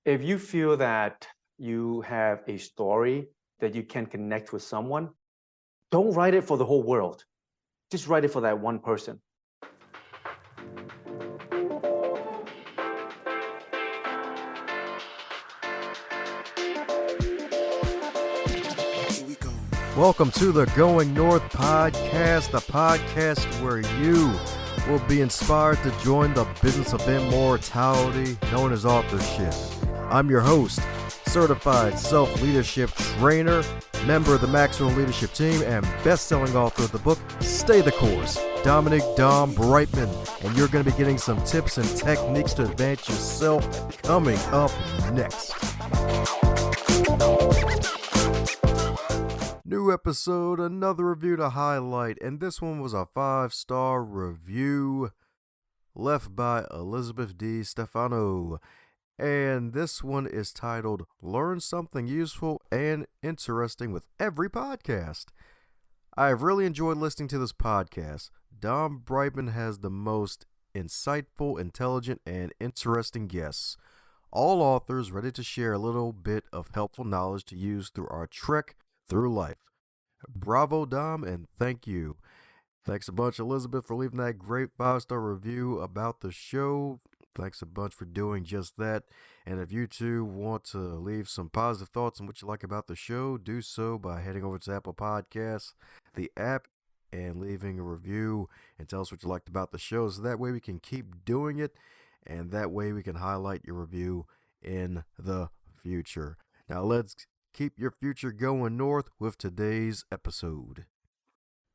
if you feel that you have a story that you can connect with someone, don't write it for the whole world. Just write it for that one person. Welcome to the Going North podcast, the podcast where you will be inspired to join the business of immortality known as authorship. I'm your host, certified self-leadership trainer, member of the Maximum Leadership Team, and best-selling author of the book, Stay the Course, DomBrightmon, and you're going to be getting some tips and techniques to advance yourself coming up next. New episode, another review to highlight, and this one was a 5-star review left by Elizabeth D. Stefano. And this one is titled, Learn Something Useful and Interesting with Every Podcast. I have really enjoyed listening to this podcast. DomBrightmon has the most insightful, intelligent, and interesting guests. All authors ready to share a little bit of helpful knowledge to use through our trek through life. Bravo, Dom, and thank you. Thanks a bunch, Elizabeth, for leaving that great 5-star review about the show. Thanks a bunch for doing just that. And if you too want to leave some positive thoughts on what you like about the show, do so by heading over to Apple Podcasts, the app, and leaving a review and tell us what you liked about the show. So that way we can keep doing it, and that way we can highlight your review in the future. Now let's keep your future going north with today's episode.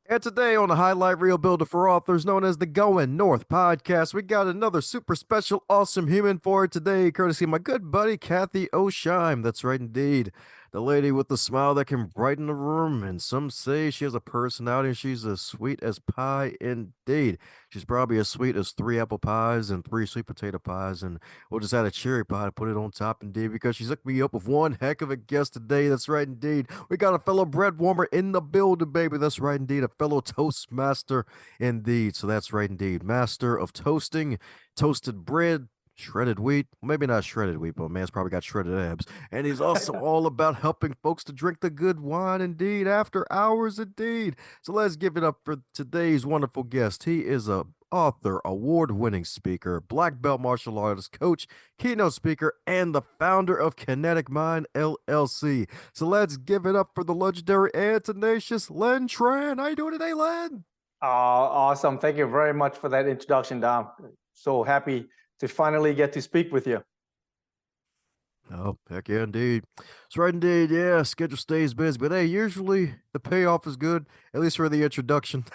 And today on the Highlight Reel Builder for Authors, known as the Going North podcast, we got another super special, awesome human for today, courtesy of my good buddy, Kathy O'Sheim. That's right, indeed. The lady with the smile that can brighten the room, and some say she has a personality and she's as sweet as pie indeed. She's probably as sweet as 3 apple pies and 3 sweet potato pies, and we'll just add a cherry pie to put it on top indeed, because she's hooked me up with one heck of a guest today. That's right, indeed. We got a fellow bread warmer in the building, baby. That's right, indeed. A fellow Toastmaster indeed. So that's right, indeed. Master of toasting, toasted bread, shredded wheat, maybe not shredded wheat, but man's probably got shredded abs. And he's also all about helping folks to drink the good wine, indeed, after hours, indeed. So let's give it up for today's wonderful guest. He is a author, award-winning speaker, black belt martial artist, coach, keynote speaker, and the founder of Kinetic Mind LLC. So let's give it up for the legendary and tenacious Len Tran. How you doing today, Len? Awesome. Thank you very much for that introduction, Dom. So happy to finally get to speak with you. Oh, heck yeah, indeed. That's right, indeed. Yeah, schedule stays busy, but hey, usually the payoff is good, at least for the introduction.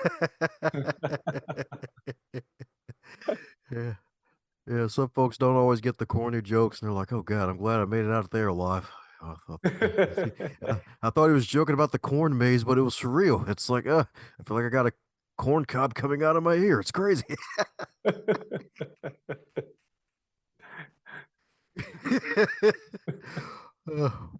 Yeah, some folks don't always get the corny jokes, and they're like, oh, God, I'm glad I made it out there alive. I thought he was joking about the corn maze, but it was for real. It's like, I feel like I got a corn cob coming out of my ear. It's crazy.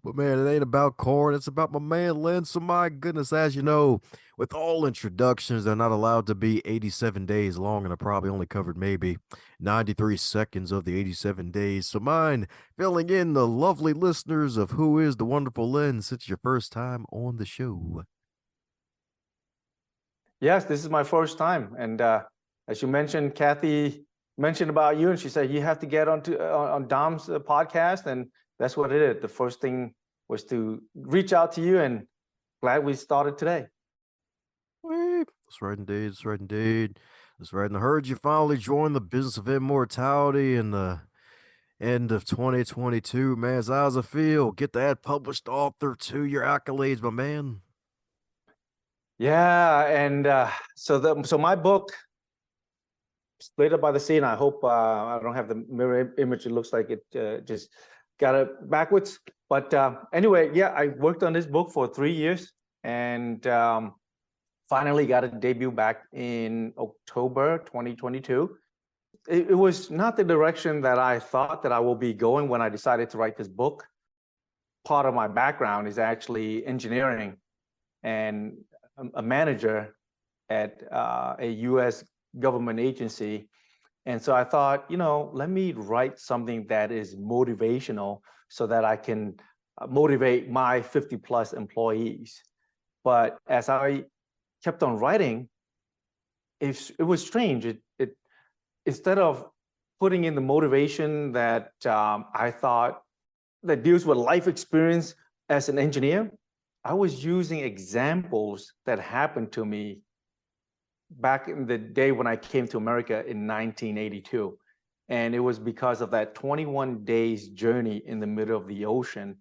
But man, it ain't about corn. It's about my man Len. So my goodness, as you know, with all introductions, they're not allowed to be 87 days long, and I probably only covered maybe 93 seconds of the 87 days. So mine filling in the lovely listeners of who is the wonderful Len since it's your first time on the show. Yes, this is my first time. And as you mentioned, Kathy mentioned about you, and she said you have to get onto on Dom's podcast, and that's what it is. The first thing was to reach out to you, and glad we started today. That's right, indeed. That's right, indeed. That's right. And I heard you finally joined the business of immortality in the end of 2022. Man, how's it feel? Get that published author to your accolades, my man. Yeah, and so my book, Split Up by the Sea, and I hope I don't have the mirror image. It looks like it just got it backwards. But anyway, yeah, I worked on this book for 3 years, and finally got a debut back in October 2022. It was not the direction that I thought that I will be going when I decided to write this book. Part of my background is actually engineering, and a manager at a U.S. government agency. And so I thought, let me write something that is motivational so that I can motivate my 50 plus employees. But as I kept on writing, it was strange. It instead of putting in the motivation that I thought that deals with life experience as an engineer, I was using examples that happened to me back in the day when I came to America in 1982. And it was because of that 21 days journey in the middle of the ocean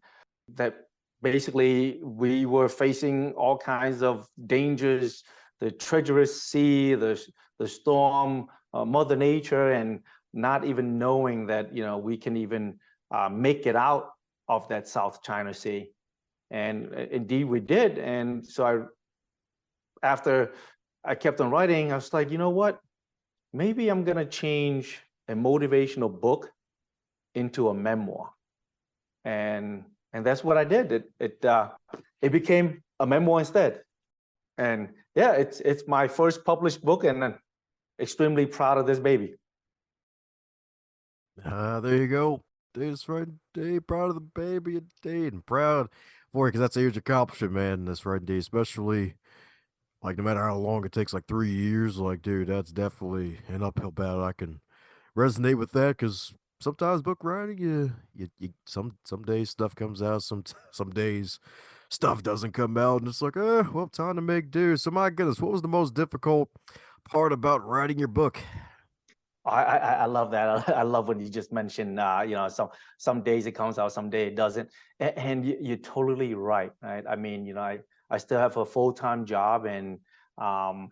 that basically we were facing all kinds of dangers, the treacherous sea, the storm, Mother Nature, and not even knowing that, we can even make it out of that South China Sea. And indeed we did. And so after I kept on writing, I was like, you know what? Maybe I'm going to change a motivational book into a memoir. And that's what I did. It became a memoir instead. And yeah, it's my first published book, and I'm extremely proud of this baby. There you go. That's right. Day proud of the baby indeed, and proud for it because that's a huge accomplishment, man. That's right indeed. Especially like no matter how long it takes, like 3 years, like dude, that's definitely an uphill battle. I can resonate with that because sometimes book writing, some days stuff comes out, some days stuff doesn't come out, and it's like, well, time to make do. So my goodness, what was the most difficult part about writing your book? I love that. I love when you just mentioned, some days it comes out, some day it doesn't. And you're totally right, right? I mean, I still have a full-time job, and um,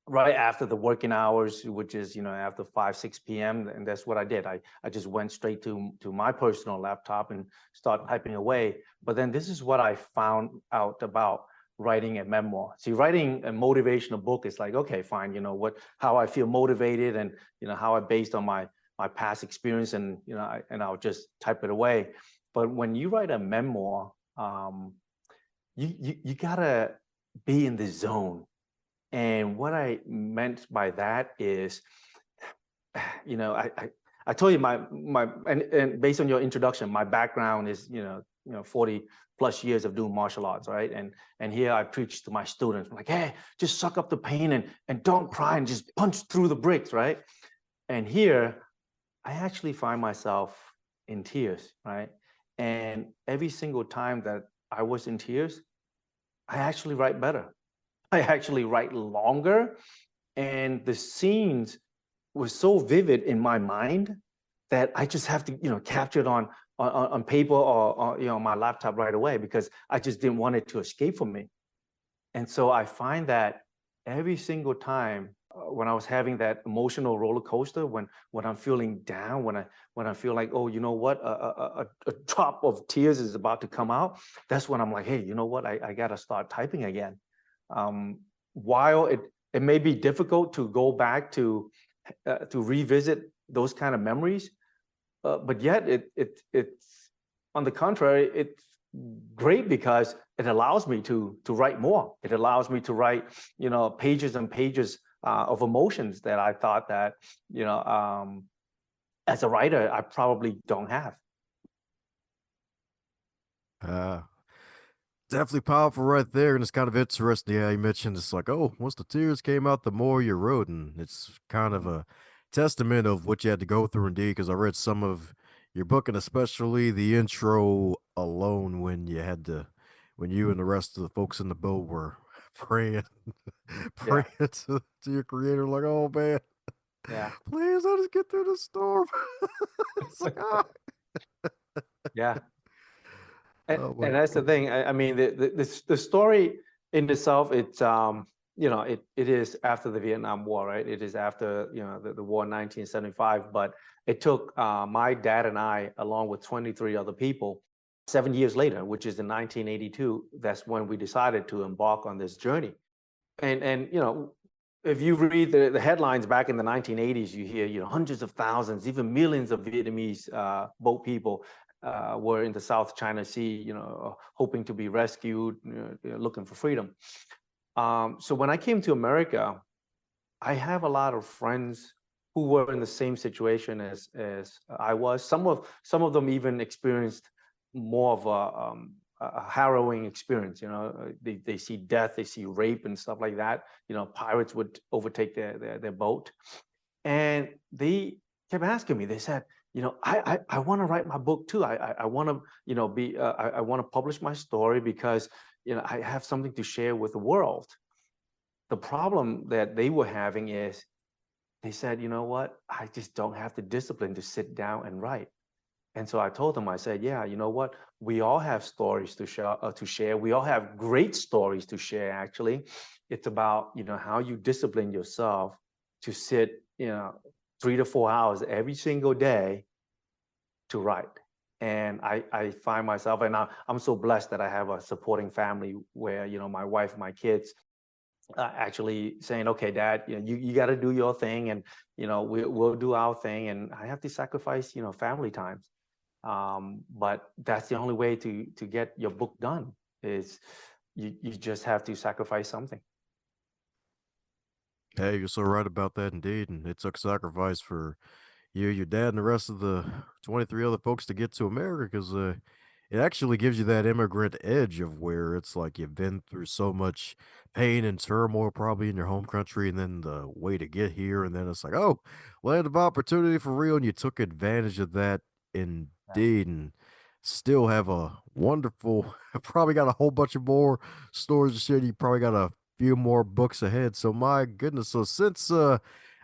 right after the working hours, which is, after 5, 6 p.m. And that's what I did. I just went straight to my personal laptop and start typing away. But then this is what I found out about writing a memoir. See, writing a motivational book is like, okay, fine, how I feel motivated, and how I based on my past experience, and I'll just type it away. But when you write a memoir, you gotta be in the zone. And what I meant by that is, I told you and based on your introduction, my background is 40 plus years of doing martial arts, right? And here I preach to my students, I'm like, hey, just suck up the pain and don't cry and just punch through the bricks, right? And here I actually find myself in tears, right? And every single time that I was in tears, I actually write better. I actually write longer, and the scenes were so vivid in my mind that I just have to, capture it on paper, or my laptop right away, because I just didn't want it to escape from me. And so I find that every single time when I was having that emotional roller coaster, when I'm feeling down, when I feel like, oh, you know what, a drop of tears is about to come out, that's when I'm like, hey, you know what, I got to start typing again. While it may be difficult to go back to revisit those kind of memories, but yet it's on the contrary, it's great because it allows me to write more. It allows me to write pages and pages of emotions that I thought that as a writer I probably don't have. Uh, Definitely powerful right there, and it's kind of interesting. Yeah, you mentioned it's like, oh, once the tears came out, the more you wrote, and it's kind of Mhm. a testament of what you had to go through, indeed. Because I read some of your book, and especially the intro alone, when you and the rest of the folks in the boat were praying, Yeah, praying to your creator, like, oh man, yeah, please let us get through the storm. It's like, ah, yeah. oh my And that's the goodness. thing. I mean, the story in itself, it's it is after the Vietnam War, right? It is after the war in 1975. But it took my dad and I, along with 23 other people, 7 years later, which is in 1982. That's when we decided to embark on this journey. And if you read the headlines back in the 1980s, you hear hundreds of thousands, even millions of Vietnamese boat people were in the South China Sea, hoping to be rescued, looking for freedom. So when I came to America, I have a lot of friends who were in the same situation as I was. Some of them even experienced more of a harrowing experience. You know, they see death, they see rape and stuff like that. You know, pirates would overtake their boat, and they kept asking me. They said, you know, I want to write my book too. I want to, you know, I want to publish my story because, you know, I have something to share with the world. The problem that they were having is they said, you know what, I just don't have the discipline to sit down and write. And so I told them, I said, yeah, you know what, we all have stories to share. We all have great stories to share, actually. It's about, you know, how you discipline yourself to sit, you know, 3 to 4 hours every single day to write. And I find myself, and I'm so blessed that I have a supporting family where, you know, my wife, my kids, actually saying, okay, Dad, you know, you got to do your thing, and you know, we'll do our thing, and I have to sacrifice, you know, family times. But that's the only way to get your book done is you just have to sacrifice something. Hey, you're so right about that indeed, and it took sacrifice for you, your dad, and the rest of the 23 other folks to get to America because it actually gives you that immigrant edge of where it's like you've been through so much pain and turmoil probably in your home country, and then the way to get here, and then it's like, oh, land of opportunity for real, and you took advantage of that Yeah. indeed, and still have a wonderful, probably got a whole bunch of more stories to share. You probably got a few more books ahead. So my goodness, so since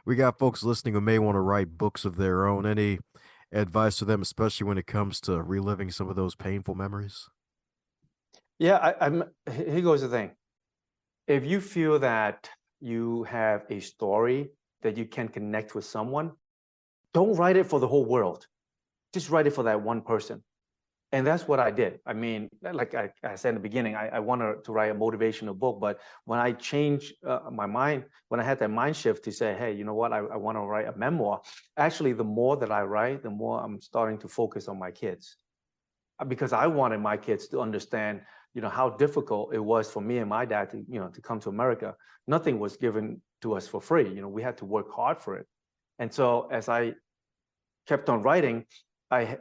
we got folks listening who may want to write books of their own. Any advice to them, especially when it comes to reliving some of those painful memories? Yeah, here goes the thing. If you feel that you have a story that you can connect with someone, don't write it for the whole world. Just write it for that one person. And that's what I did. I mean, like I said in the beginning, I wanted to write a motivational book, but when I changed my mind, when I had that mind shift to say, hey, you know what, I want to write a memoir, actually, the more that I write, the more I'm starting to focus on my kids. Because I wanted my kids to understand, you know, how difficult it was for me and my dad to, you know, to come to America. Nothing was given to us for free. You know, we had to work hard for it. And so as I kept on writing, I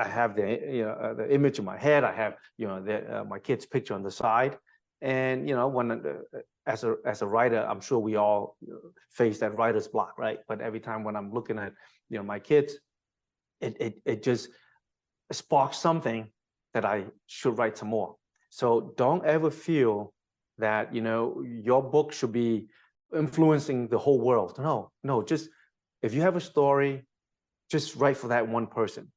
have the, you know, the image in my head. I have, you know, my kid's picture on the side, and you know, when as a writer, I'm sure we all, you know, face that writer's block, right? But every time when I'm looking at, you know, my kids, it just sparks something that I should write some more. So don't ever feel that, you know, your book should be influencing the whole world. No, just if you have a story, just write for that one person,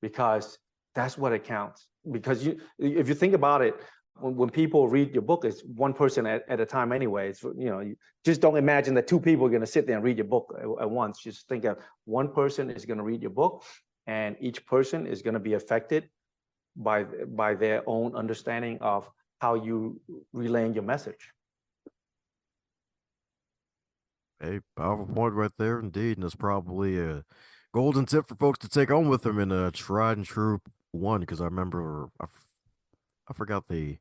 because that's what it counts. Because if you think about it, when people read your book, it's one person at a time anyway. It's, you know, you just don't imagine that two people are going to sit there and read your book at once. Just think of one person is going to read your book, and each person is going to be affected by their own understanding of how you relaying your message. A powerful point right there, indeed, and it's probably a golden tip for folks to take home with them in a tried and true one. Because I remember I forgot the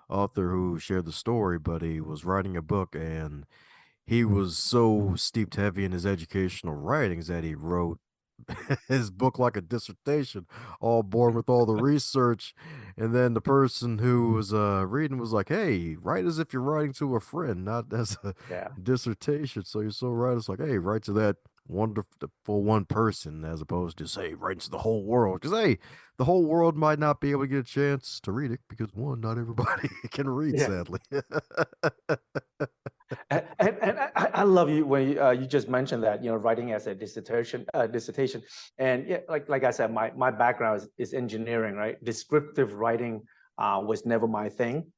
author who shared the story, but he was writing a book and he was so steeped heavy in his educational writings that he wrote his book like a dissertation, all born with all the research. And then the person who was reading was like, "Hey, write as if you're writing to a friend, not as a Yeah. dissertation." So you're so right. It's like, hey, write to that wonderful one person as opposed to say write to the whole world. Because hey, the whole world might not be able to get a chance to read it because one, not everybody can read, Yeah. sadly. And I love you when you just mentioned that, you know, writing as a dissertation. And yeah, like I said, my background is engineering, right? Descriptive writing was never my thing.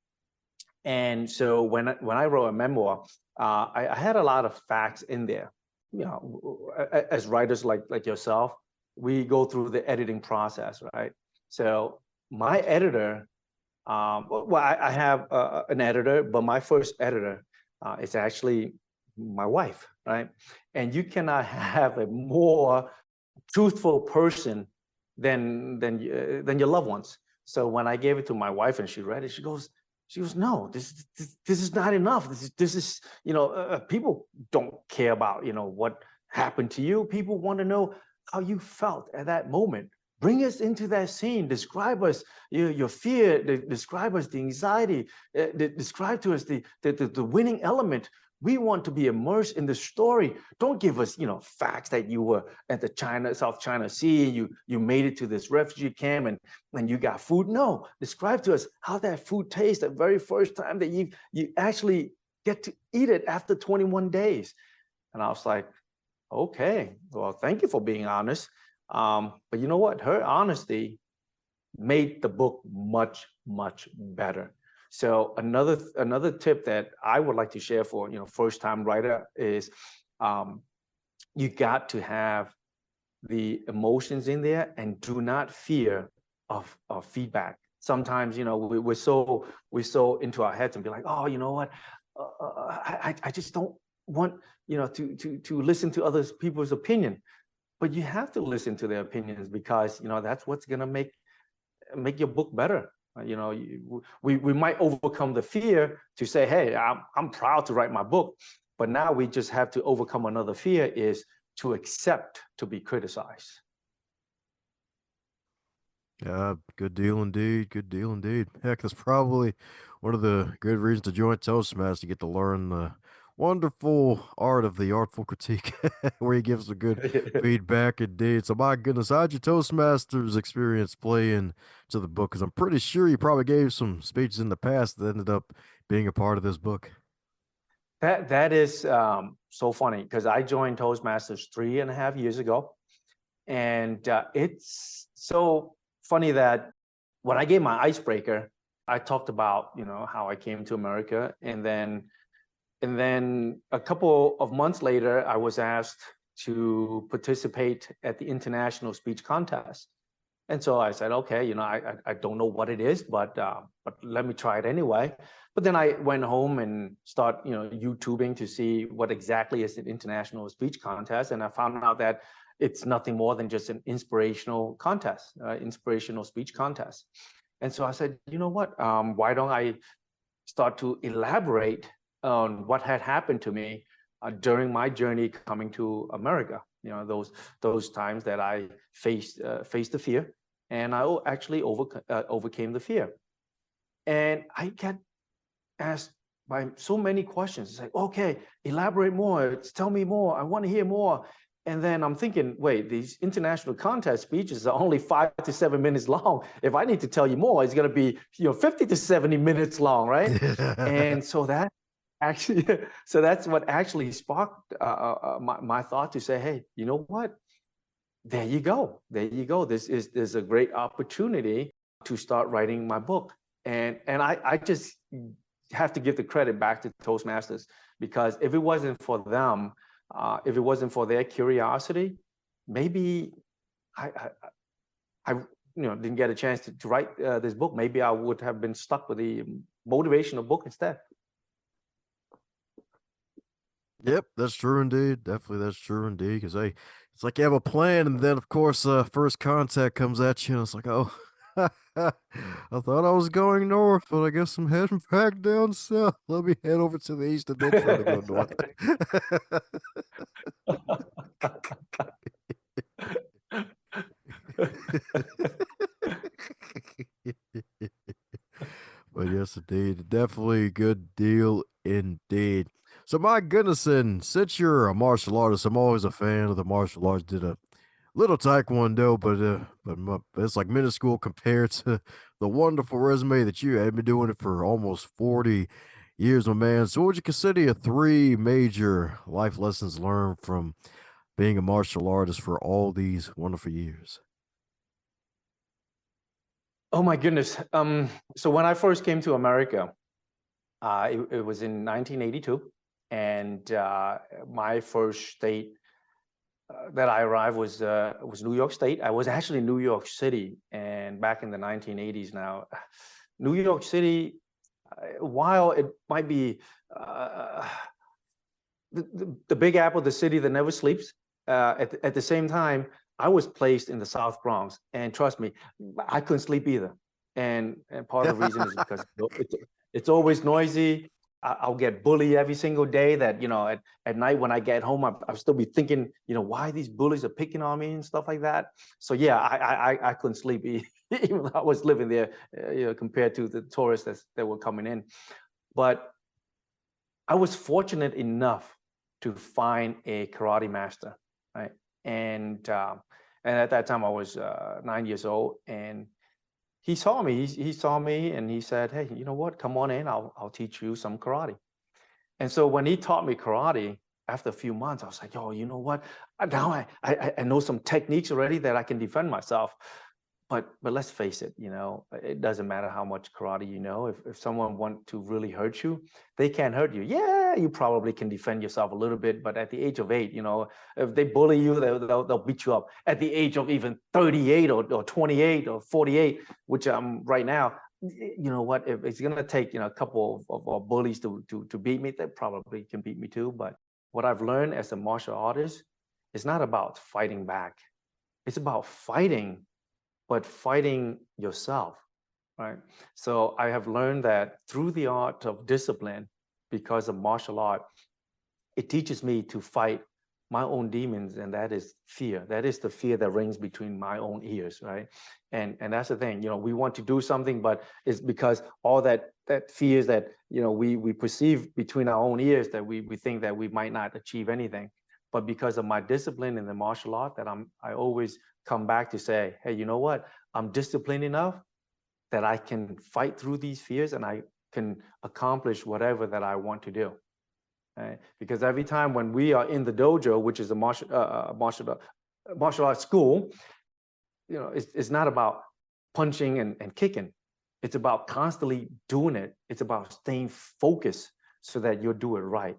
And so when I wrote a memoir, I had a lot of facts in there. You know, as writers like yourself, we go through the editing process, right? So my editor, well, I have an editor, but my first editor is actually my wife, right? And you cannot have a more truthful person than your loved ones. So when I gave it to my wife and she read it, she goes, no, this is not enough. This is, you know, people don't care about, you know, what happened to you. People want to know how you felt at that moment. Bring us into that scene. Describe us your fear. Describe us the anxiety. Describe to us the winning element. We want to be immersed in the story. Don't give us, facts that you were at the South China Sea. You made it to this refugee camp and you got food. No, describe to us how that food tastes the very first time that you actually get to eat it after 21 days. And I was like, okay, well, thank you for being honest. But you know what? Her honesty made the book much, much better. So another tip that I would like to share for first-time writer is you got to have the emotions in there and do not fear of feedback. Sometimes we're so into our heads and be like, oh, you know what? I just don't want to listen to other people's opinion. But you have to listen to their opinions because that's what's gonna make your book better. We might overcome the fear to say, hey, I'm proud to write my book, but now we just have to overcome another fear, is to accept to be criticized. Yeah, good deal indeed. Good deal indeed. Heck, that's probably one of the good reasons to join Toastmasters, to get to learn the wonderful art of the artful critique, where he gives a good feedback indeed. So, my goodness, how'd your Toastmasters experience play into the book? Because I'm pretty sure you probably gave some speeches in the past that ended up being a part of this book. That is so funny because I joined Toastmasters 3.5 years ago, and it's so funny that when I gave my icebreaker, I talked about how I came to America, and then a couple of months later, I was asked to participate at the international speech contest. And so I said, okay, I don't know what it is, but let me try it anyway. But then I went home and start, YouTubing to see what exactly is an international speech contest. And I found out that it's nothing more than just an inspirational contest, inspirational speech contest. And so I said, you know what, why don't I start to elaborate on what had happened to me during my journey coming to America. Those times that I faced the fear, and I actually overcame the fear. And I get asked by so many questions. It's like, okay, elaborate more. Tell me more. I want to hear more. And then I'm thinking, wait, these international contest speeches are only 5 to 7 minutes long. If I need to tell you more, it's going to be 50 to 70 minutes long, right? And so that actually, so that's what actually sparked my thought to say, hey, you know what? There you go. There you go. There's a great opportunity to start writing my book. And I just have to give the credit back to Toastmasters, because if it wasn't for them, if it wasn't for their curiosity, maybe I didn't get a chance to write this book. Maybe I would have been stuck with the motivational book instead. Yep, that's true indeed. Definitely, that's true indeed. Because hey, it's like you have a plan, and then of course, first contact comes at you, and it's like, oh, I thought I was going north, but I guess I'm heading back down south. Let me head over to the east and then try to go north. But yes, indeed, definitely a good deal indeed. So my goodness, and since you're a martial artist, I'm always a fan of the martial arts. Did a little taekwondo, but it's like minuscule compared to the wonderful resume that you had. Been doing it for almost 40 years, my man. So what would you consider your 3 major life lessons learned from being a martial artist for all these wonderful years? Oh my goodness. So when I first came to America, it was in 1982, and my first state that I arrived was New York State. I was actually in New York City, and back in the 1980s. Now, New York City, while it might be the Big Apple, the city that never sleeps, at the same time, I was placed in the South Bronx, and trust me, I couldn't sleep either. And part of the reason is because it's always noisy. I'll get bullied every single day. That at night when I get home, I'll still be thinking, why these bullies are picking on me and stuff like that. So yeah, I couldn't sleep even though I was living there, compared to the tourists that were coming in. But I was fortunate enough to find a karate master, right? And at that time I was 9 years old, and he saw me. He saw me, and he said, "Hey, you know what? Come on in. I'll teach you some karate." And so when he taught me karate, after a few months, I was like, "Oh, you know what? Now I know some techniques already that I can defend myself." But let's face it, it doesn't matter how much karate you know. If someone want to really hurt you, they can't hurt you. Yeah, you probably can defend yourself a little bit, but at the age of 8, if they bully you, they'll beat you up. At the age of even 38 or 28 or 48, which I'm right now, you know what? If it's gonna take a couple of bullies to beat me, they probably can beat me too. But what I've learned as a martial artist, it's not about fighting back. It's about fighting, but fighting yourself, right? So I have learned that through the art of discipline, because of martial art, it teaches me to fight my own demons, and that is fear. That is the fear that rings between my own ears, right? And that's the thing, we want to do something, but it's because all that fears that we perceive between our own ears, that we think that we might not achieve anything. But because of my discipline in the martial art, that I always come back to say, hey, you know what? I'm disciplined enough that I can fight through these fears, and I can accomplish whatever that I want to do. Right? Because every time when we are in the dojo, which is a martial arts school, it's not about punching and kicking. It's about constantly doing it. It's about staying focused so that you'll do it right.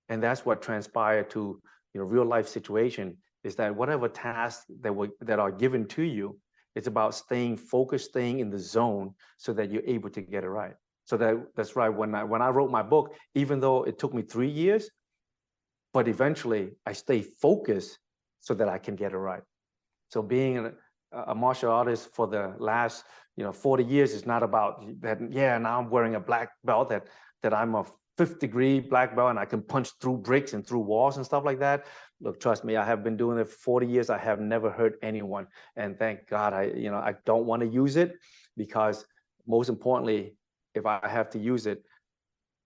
And that's what transpired to real life situation, is that whatever tasks that are given to you, it's about staying focused, staying in the zone so that you're able to get it right. So that's right. When I wrote my book, even though it took me 3 years, but eventually I stay focused so that I can get it right. So being a martial artist for the last 40 years is not about that. Yeah, now I'm wearing a black belt, that I'm a 5th degree black belt and I can punch through bricks and through walls and stuff like that. Look, trust me, I have been doing it for 40 years. I have never hurt anyone, and thank God I don't want to use it, because most importantly, if I have to use it,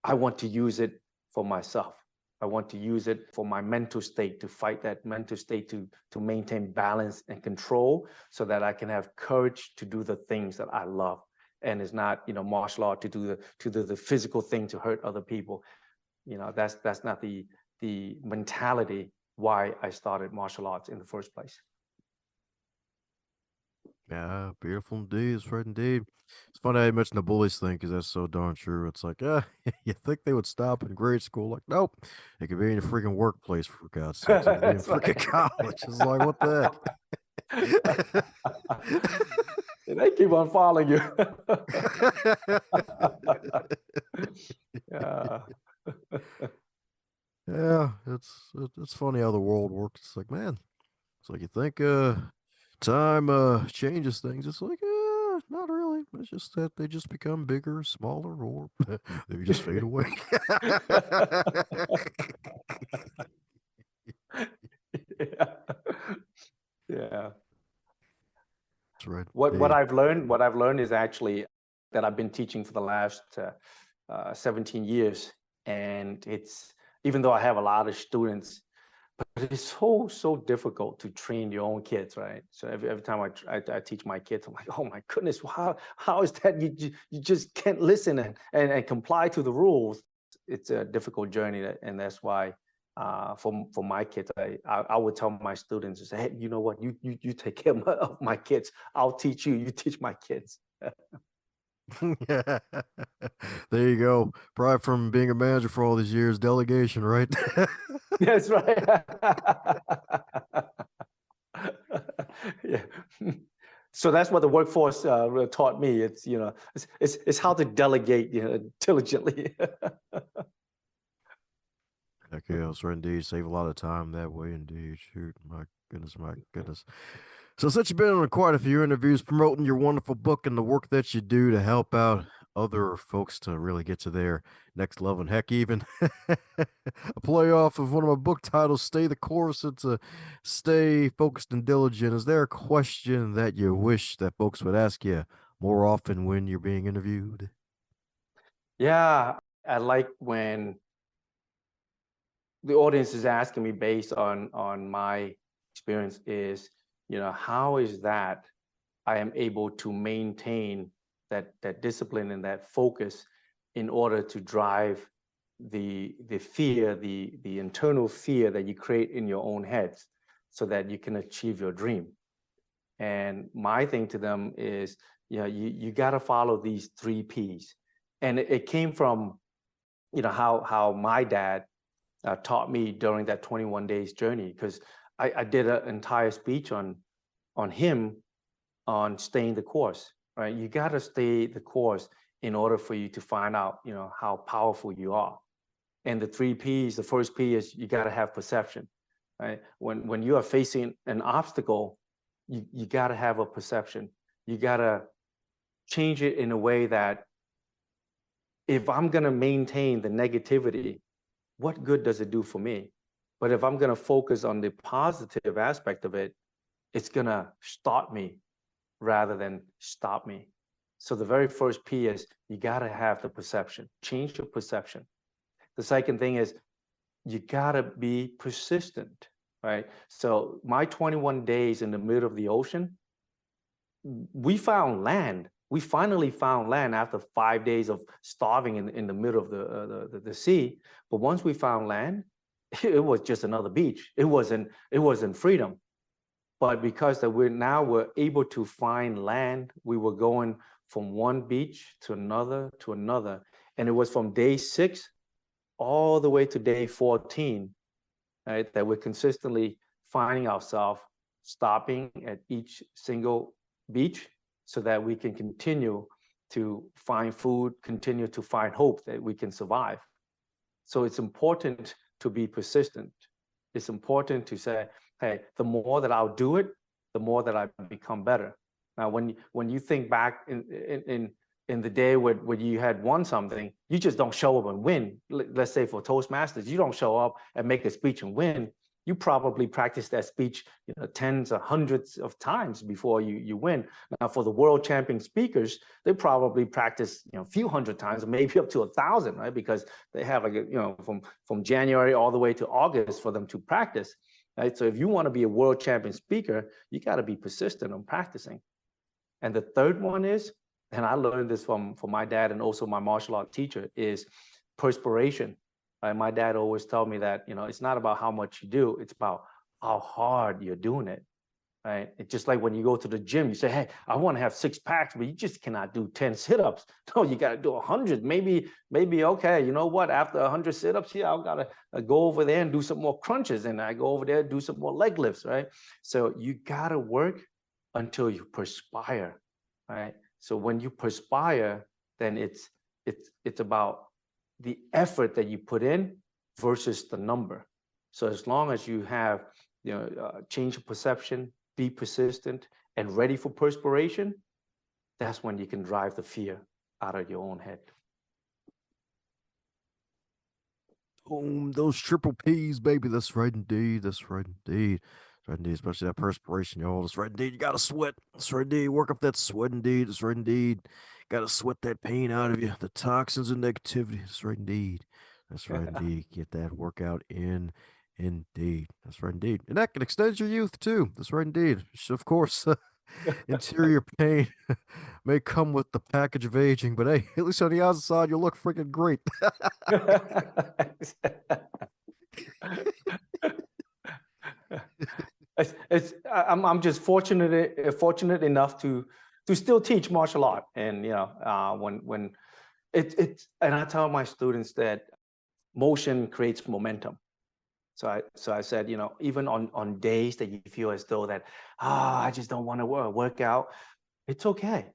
I want to use it for myself. I want to use it for my mental state, to fight that mental state, to maintain balance and control, so that I can have courage to do the things that I love. And it's not, martial art to do the physical thing to hurt other people. That's not the mentality why I started martial arts in the first place. Yeah, beautiful indeed. It's right indeed. It's funny how you mentioned the bullies thing, because that's so darn true. It's like, you think they would stop in grade school? Like, nope. It could be in the freaking workplace, for God's sakes. It could be in That's freaking right. college. It's like, what the They keep on following you. heck? Yeah. Yeah, it's funny how the world works. It's like, man, it's like you think time changes things. It's like, not really. It's just that they just become bigger, smaller, or they just fade away. Yeah. Yeah. That's right. What Indeed. I've learned is actually that I've been teaching for the last 17 years, and it's, even though I have a lot of students, but it's so difficult to train your own kids, right? So every time I teach my kids, I'm like, oh my goodness, how is that you just can't listen and comply to the rules? It's a difficult journey, and that's why for my kids, I would tell my students, say, hey, you know what, you take care of my kids. I'll teach you. You teach my kids. There you go. Probably from being a manager for all these years, delegation, right? That's right. Yeah. So that's what the workforce taught me. It's it's how to delegate diligently. Heck yeah, that's right indeed. Save a lot of time that way indeed. Shoot, my goodness, my goodness. So since you've been on quite a few interviews promoting your wonderful book and the work that you do to help out other folks to really get to their next level. And heck, even a play off of one of my book titles, Stay the Course, and to stay focused and diligent. Is there a question that you wish that folks would ask you more often when you're being interviewed? Yeah, I like when the audience is asking me based on my experience is, how is that I am able to maintain that discipline and that focus in order to drive the fear, the internal fear that you create in your own heads so that you can achieve your dream. And my thing to them is, you got to follow these 3 Ps. And it came from, how my dad taught me during that 21 days journey, because I did an entire speech on him on staying the course, right? You got to stay the course in order for you to find out, how powerful you are. And the 3 Ps, the first P is you got to have perception, right? When you are facing an obstacle, you got to have a perception. You got to change it in a way that if I'm going to maintain the negativity, what good does it do for me? But if I'm going to focus on the positive aspect of it, it's going to start me rather than stop me. So the very first P is you got to have the perception, change your perception. The second thing is you got to be persistent, right? So my 21 days in the middle of the ocean, we found land. We finally found land after 5 days of starving in the middle of the sea. But once we found land, it was just another beach. It wasn't freedom. But because that we're able to find land, we were going from one beach to another, and it was from day 6 all the way to day 14, right, that we're consistently finding ourselves stopping at each single beach so that we can continue to find food, continue to find hope that we can survive. So it's important to be persistent. It's important to say, hey, the more that I'll do it, the more that I become better. Now, when you think back in the day when you had won something, you just don't show up and win. Let's say for Toastmasters, you don't show up and make a speech and win. You probably practice that speech, tens or hundreds of times before you win. Now, for the world champion speakers, they probably practice, a few hundred times, or maybe up to 1,000, right? Because they have from January all the way to August for them to practice, right? So if you want to be a world champion speaker, you got to be persistent on practicing. And the third one is, and I learned this from my dad and also my martial art teacher, is perspiration. Right? My dad always told me that, it's not about how much you do, it's about how hard you're doing it, right? It's just like when you go to the gym, you say, hey, I want to have 6 packs, but you just cannot do 10 sit-ups. No, you got to do 100. Maybe, okay, you know what? After 100 sit-ups, I got to go over there and do some more crunches, and I go over there and do some more leg lifts, right? So you got to work until you perspire, right? So when you perspire, then it's about the effort that you put in versus the number. So as long as you have, change of perception, be persistent, and ready for perspiration, that's when you can drive the fear out of your own head. Those triple P's, baby. That's right indeed. That's right indeed. That's right indeed. Especially that perspiration, y'all. That's right indeed. You gotta sweat. That's right indeed. Work up that sweat indeed. That's right indeed. Gotta sweat that pain out of you. The toxins and negativity. That's right indeed. That's right indeed. Get that workout in. Indeed. That's right indeed. And that can extend your youth too. That's right indeed. Of course, interior pain may come with the package of aging, but hey, at least on the outside, you look freaking great. I'm just fortunate enough to still teach martial art, and when and I tell my students that motion creates momentum. So I said, even on days that you feel as though that I just don't want to work out, it's okay.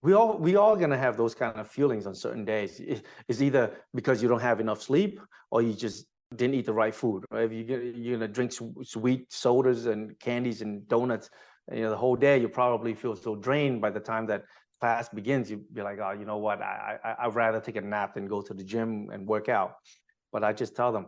We all gonna have those kind of feelings on certain days. It's either because you don't have enough sleep or you just didn't eat the right food, right? If you're gonna drink sweet sodas and candies and donuts the whole day, you probably feel so drained. By the time that class begins, you'd be like, oh, you know what? I'd rather take a nap than go to the gym and work out. But I just tell them,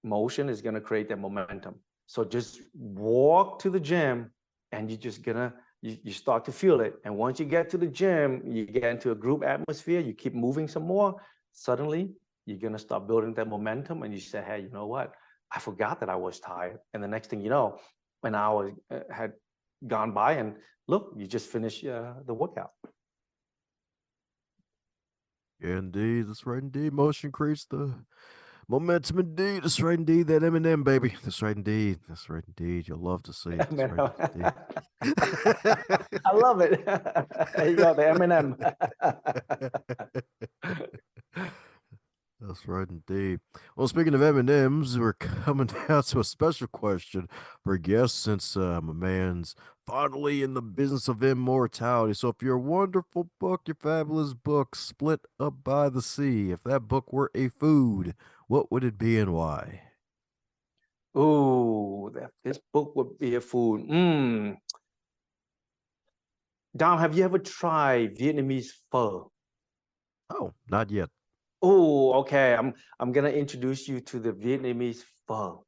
motion is going to create that momentum. So just walk to the gym, and you're just gonna you start to feel it. And once you get to the gym, you get into a group atmosphere, you keep moving some more, suddenly you're gonna start building that momentum, and you say, hey, you know what? I forgot that I was tired. And the next thing you know, an hour had gone by, and look, you just finished the workout. Indeed, that's right. Indeed, motion creates the momentum. Indeed, that's right. Indeed, that Eminem, baby. That's right. Indeed, that's right. Indeed, you'll love to see it. That's right. Indeed. I love it. There you go, the Eminem. That's right, indeed. Well, speaking of M&Ms, we're coming down to a special question for guests since my man's finally in the business of immortality. So if your wonderful book, your fabulous book, Split Up by the Sea, if that book were a food, what would it be and why? Ooh, this book would be a food. Dom, have you ever tried Vietnamese pho? Oh, not yet. Oh, okay. I'm gonna introduce you to the Vietnamese pho.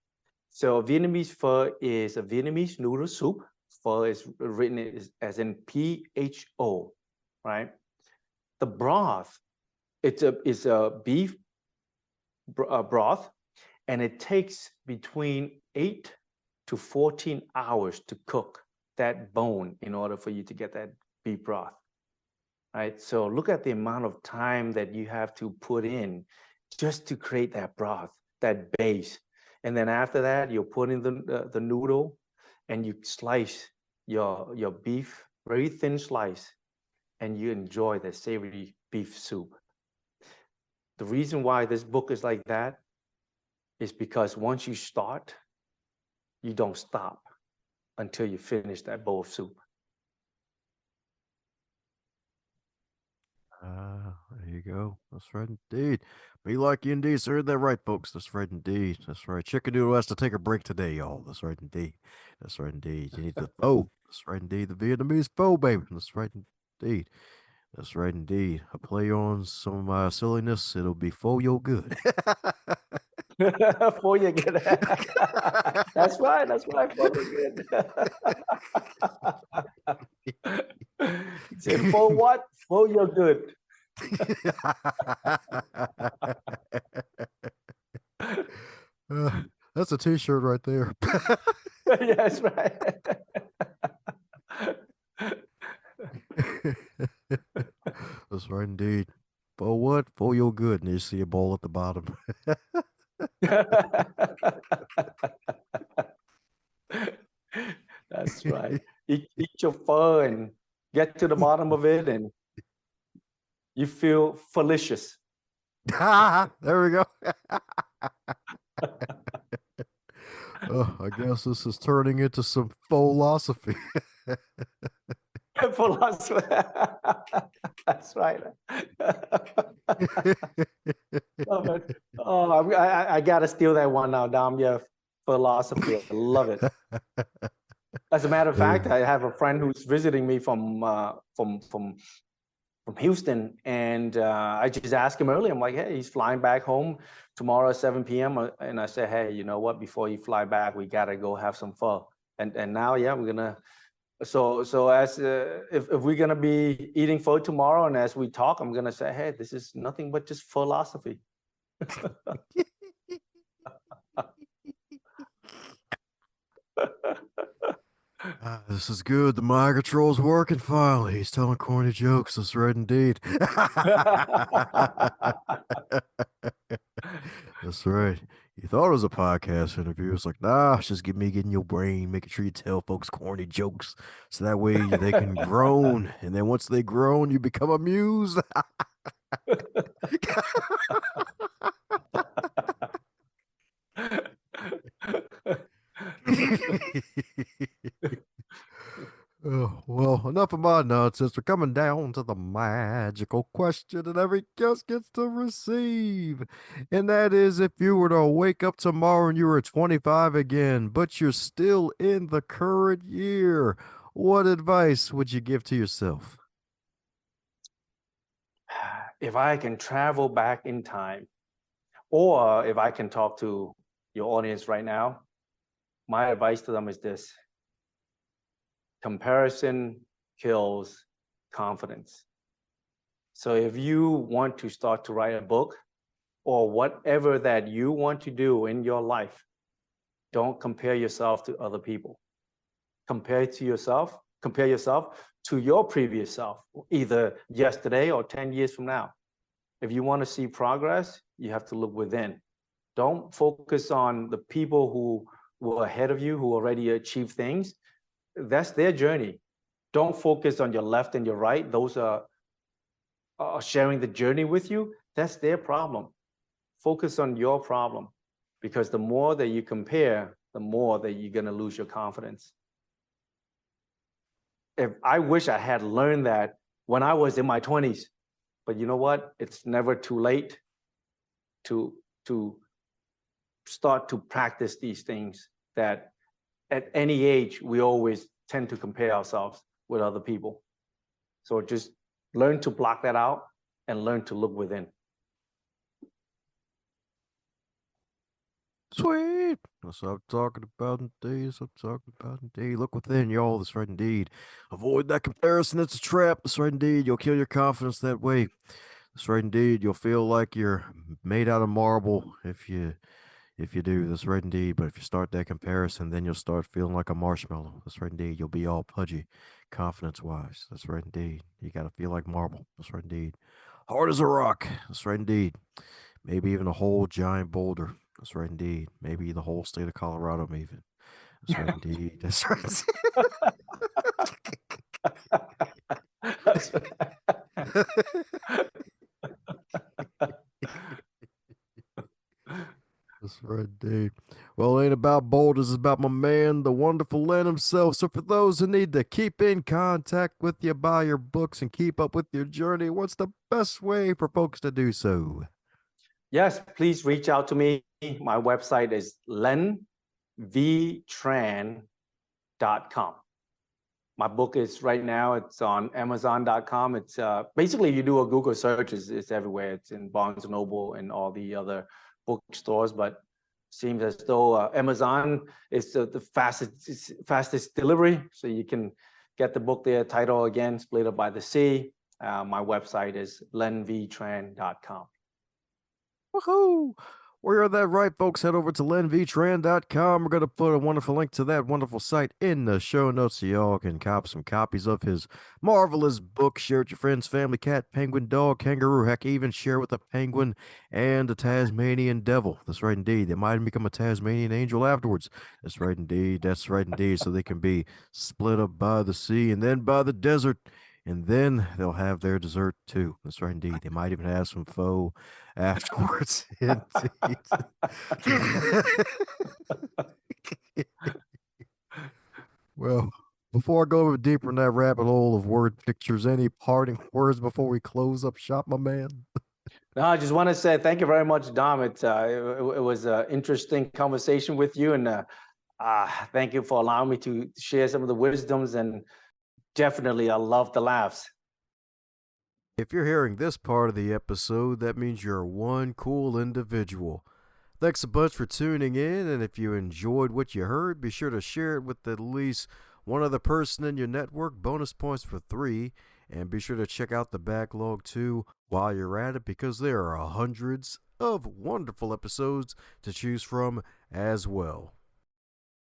So Vietnamese pho is a Vietnamese noodle soup. Pho is written as in PHO, right? The broth, it's a beef broth, and it takes between 8 to 14 hours to cook that bone in order for you to get that beef broth. Right? So look at the amount of time that you have to put in just to create that broth, that base. And then after that, you put in the noodle, and you slice your beef, very thin slice, and you enjoy the savory beef soup. The reason why this book is like that is because once you start, you don't stop until you finish that bowl of soup. There you go. That's right indeed. Be like you indeed, sir. That right, folks. That's right indeed. That's right. Chicken Noodle has to take a break today, y'all. That's right indeed. That's right indeed. You need the pho. That's right indeed. The Vietnamese pho, baby. That's right indeed. That's right indeed. A play on some of my silliness. It'll be for your good. For your good. That's right. That's right. For your good. He said, for what? For your good. That's a t-shirt right there. Yes, right. That's right indeed. For what? For your good. And you see a bowl at the bottom. That's right. Eat your pho and get to the bottom of it, and you feel felicious. There we go. I guess this is turning into some philosophy. Philosophy. That's right. Love it. Oh, I gotta steal that one now, Dom. Yeah, philosophy. I love it. As a matter of fact, I have a friend who's visiting me from Houston, and I just asked him earlier. I'm like, hey, he's flying back home tomorrow at 7 p.m. And I said, hey, you know what? Before you fly back, we gotta go have some pho. And now, yeah, we're gonna. So as if we're gonna be eating pho tomorrow, and as we talk, I'm gonna say, hey, this is nothing but just philosophy. This is good. The mind control's working finally. He's telling corny jokes. That's right indeed. That's right. You thought it was a podcast interview. It's like, nah, it's just me getting your brain, making sure you tell folks corny jokes. So that way they can groan. And then once they groan, you become amused. Oh, well, enough of my nonsense. We're coming down to the magical question that every guest gets to receive. And that is, if you were to wake up tomorrow and you were 25 again, but you're still in the current year, what advice would you give to yourself? If I can travel back in time, or if I can talk to your audience right now, my advice to them is this: comparison kills confidence. So if you want to start to write a book or whatever that you want to do in your life, don't compare yourself to other people. Compare yourself to your previous self, either yesterday or 10 years from now. If you want to see progress, you have to look within. Don't focus on the people who were ahead of you, who already achieved things. That's their journey. Don't focus on your left and your right. Those are sharing the journey with you. That's their problem. Focus on your problem, because the more that you compare, the more that you're going to lose your confidence. If I wish I had learned that when I was in my 20s, but you know what? It's never too late to start to practice these things. That at any age we always tend to compare ourselves with other people. So just learn to block that out and learn to look within. Sweet. That's what I'm talking about indeed. That's what I'm talking about indeed. Look within, y'all. That's right indeed. Avoid that comparison. It's a trap. That's right indeed. You'll kill your confidence that way. That's right indeed. You'll feel like you're made out of marble if you do. That's right indeed. But if you start that comparison, then you'll start feeling like a marshmallow. That's right indeed. You'll be all pudgy, confidence wise. That's right indeed. You gotta feel like marble. That's right indeed. Hard as a rock. That's right indeed. Maybe even a whole giant boulder. That's right indeed. Maybe the whole state of Colorado, even. That's right indeed. That's right. That's That's right, indeed. Well, it ain't about boulders, it's about my man, the wonderful Len himself. So, for those who need to keep in contact with you, buy your books, and keep up with your journey, what's the best way for folks to do so? Yes, please reach out to me. My website is lenvtran.com. My book is right now, it's on Amazon.com. It's basically, you do a Google search, it's everywhere. It's in Barnes & Noble and all the other bookstores, but seems as though Amazon is the fastest delivery. So you can get the book there. Title again, Split Up by the Sea. My website is lenvtran.com. Woohoo! Well, you're that right, folks. Head over to lenvtran.com. We're going to put a wonderful link to that wonderful site in the show notes so y'all can cop some copies of his marvelous book. Share with your friends, family, cat, penguin, dog, kangaroo. Heck, even share with a penguin and a Tasmanian devil. That's right, indeed. They might even become a Tasmanian angel afterwards. That's right, indeed. That's right, indeed. So they can be split up by the sea and then by the desert. And then they'll have their dessert too. That's right, indeed. They might even have some faux afterwards. Indeed. Well, before I go deeper in that rabbit hole of word pictures, any parting words before we close up shop, my man? No, I just want to say thank you very much, Dom. It was an interesting conversation with you, and thank you for allowing me to share some of the wisdoms. And definitely, I love the laughs. If you're hearing this part of the episode, that means you're one cool individual. Thanks a bunch for tuning in, and if you enjoyed what you heard, be sure to share it with at least one other person in your network. Bonus points for 3. And be sure to check out the backlog too while you're at it, because there are hundreds of wonderful episodes to choose from as well.